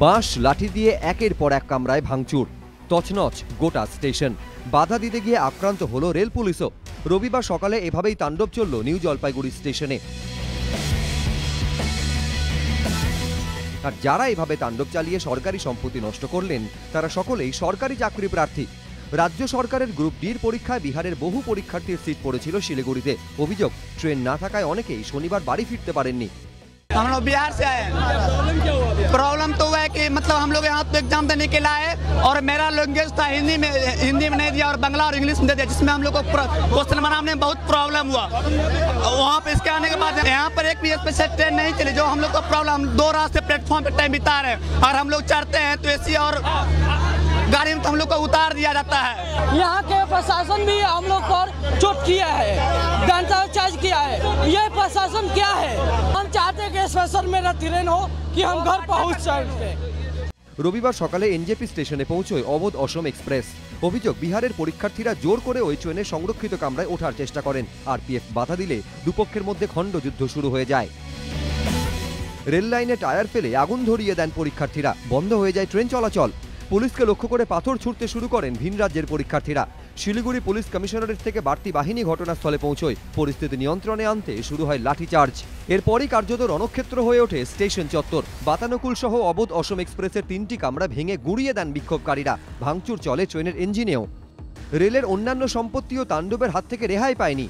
বাঁশ লাঠি দিয়ে একের পর এক কামরায় ভাঙচুর, তছনছ গোটা স্টেশন। বাধা দিতে গিয়ে আক্রান্ত হলো রেল পুলিশও। রবিবার সকালে এভাবেই তাণ্ডব চলল নিউ জলপাইগুড়ি স্টেশনে। আর যারা এভাবে তাণ্ডব চালিয়ে সরকারি সম্পত্তি নষ্ট করলেন তারা সকলেই সরকারি চাকরি প্রার্থী। রাজ্য সরকারের গ্রুপ ডির পরীক্ষায় বিহারের বহু পরীক্ষার্থীর সিট পড়েছিল শিলিগুড়িতে। অভিযোগ, ট্রেন না থাকায় অনেকেই শনিবার বাড়ি ফিরতে পারেননি। हम लोग बिहार से आए हैं। प्रॉब्लम तो हुआ है कि मतलब हम लोग यहाँ पे एग्जाम देने के लिए आए और मेरा लैंग्वेज था हिंदी में नहीं दिया और बांग्ला और इंग्लिश में दे दिया, जिसमें हम लोग को क्वेश्चन बनाने में बहुत प्रॉब्लम हुआ। वहाँ पे इसके आने के बाद यहाँ पर एक भी स्पेशल ट्रेन नहीं चली, जो हम लोग को प्रॉब्लम। 2 रात से प्लेटफॉर्म पे टाइम बिता रहे हैं और हम लोग चढ़ते हैं तो एसी और गाड़ी में तो हम लोग को उतार दिया जाता है। यहाँ के प्रशासन भी हम लोग पर चोट किया है, चार्ज किया है। ये प्रशासन क्या है? हम चाहते हैं कि स्पेशल मेरा ट्रेन हो कि हम घर पहुँच सके। রবিবার সকালে এনজেপি স্টেশনে পৌঁছয় অবধ অসম এক্সপ্রেস। অভিযোগ, বিহারের পরীক্ষার্থীরা জোর করে ওই ট্রেনের সংরক্ষিত কামরায় ওঠার চেষ্টা করেন। আরপিএফ বাধা দিলে দুপক্ষের মধ্যে খণ্ডযুদ্ধ শুরু হয়ে যায়। রেল লাইনে টায়ার ফেলে আগুন ধরিয়ে দেন পরীক্ষার্থীরা, বন্ধ হয়ে যায় ট্রেন চলাচল। পুলিশকে লক্ষ্য করে পাথর ছুঁড়তে শুরু করেন ভিন রাজ্যের পরীক্ষার্থীরা। শিলিগুড়ি পুলিশ কমিশনারেট থেকে বাড়তি বাহিনী ঘটনাস্থলে পৌঁছয়। পরিস্থিতি নিয়ন্ত্রণে আনতে শুরু হয় লাঠিচার্জ। এরপরই কার্যত রণক্ষেত্র হয়ে ওঠে স্টেশন চত্বর। বাতানুকুল সহ অবধ অসম এক্সপ্রেসের 3টি কামরা ভেঙে গুঁড়িয়ে দেন বিক্ষোভকারীরা। ভাঙচুর চলে ট্রেনের ইঞ্জিনেও। রেলের অন্যান্য সম্পত্তিও তাণ্ডবের হাত থেকে রেহাই পায়নি।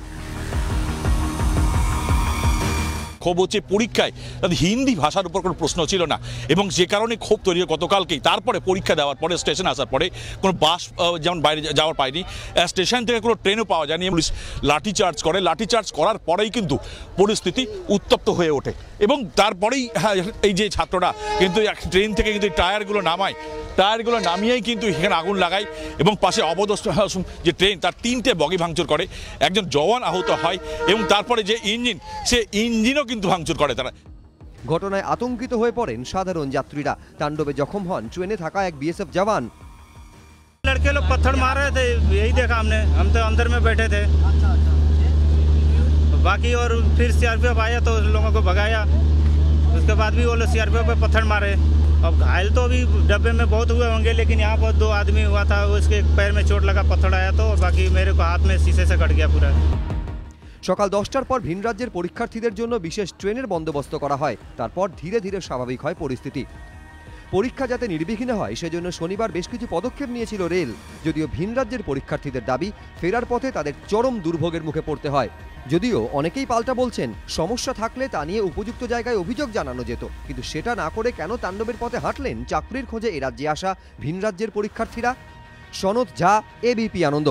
ক্ষোভ হচ্ছে পরীক্ষায় তাদের হিন্দি ভাষার উপর কোনো প্রশ্ন ছিল না এবং যে কারণে ক্ষোভ তৈরি হয় গতকালকেই। তারপরে পরীক্ষা দেওয়ার পরে স্টেশনে আসার পরে কোনো বাস যেমন বাইরে যাওয়ার পায়নি, স্টেশন থেকে কোনো ট্রেনও পাওয়া যায়নি। পুলিশ লাঠিচার্জ করে, লাঠিচার্জ করার পরেই কিন্তু পরিস্থিতি উত্তপ্ত হয়ে ওঠে এবং তারপরেই এই যে ছাত্ররা কিন্তু ট্রেন থেকে কিন্তু টায়ারগুলো নামায়, টায়ারগুলো নামিয়েই কিন্তু এখানে আগুন লাগায় এবং পাশে অবধ যে ট্রেন তার 3টে বগি ভাঙচুর করে। একজন জওয়ান আহত হয় এবং তারপরে যে ইঞ্জিন, সে ইঞ্জিনও কিন্তু ভাঙচুর করে তারা। ঘটনায় আতঙ্কিত হয়ে পড়েন সাধারণ যাত্রীরা। তাণ্ডবে জখম হন ট্রেনে থাকা এক বিএসএফ জওয়ান। लड़के लोग पत्थर मार रहे थे, यही देखा हमने। हम तो अंदर में बैठे थे, बाकी और फिर सीआरपीएफ आया तो लोगों को भगाया। उसके बाद भी वो लोग सीआरपीएफ पे पत्थर मारे। अब घायल तो अभी डब्बे में बहुत हुए होंगे, लेकिन यहाँ पर 2 आदमी हुआ था, उसके पैर में चोट लगा, पत्थर आया तो बाकी मेरे को हाथ में शीशे से कट गया पूरा। সকাল 10টার পর ভিন রাজ্যের পরীক্ষার্থীদের জন্য বিশেষ ট্রেনের বন্দোবস্ত করা হয়। তারপর ধীরে ধীরে স্বাভাবিক হয় পরিস্থিতি। পরীক্ষা যাতে নির্বিঘ্নে হয় সেজন্য শনিবার বেশ কিছু পদক্ষেপ নিয়েছিল রেল। যদিও ভিন রাজ্যের পরীক্ষার্থীদের দাবি, ফেরার পথে তাদের চরম দুর্ভোগের মুখে পড়তে হয়। যদিও অনেকেই পাল্টা বলছেন, সমস্যা থাকলে তা নিয়ে উপযুক্ত জায়গায় অভিযোগ জানানো যেত, কিন্তু সেটা না করে কেন তাণ্ডবের পথে হাঁটলেন চাকরির খোঁজে এ রাজ্যে আসা ভিন রাজ্যের পরীক্ষার্থীরা? সনৎ ঝা, এবিপি আনন্দ।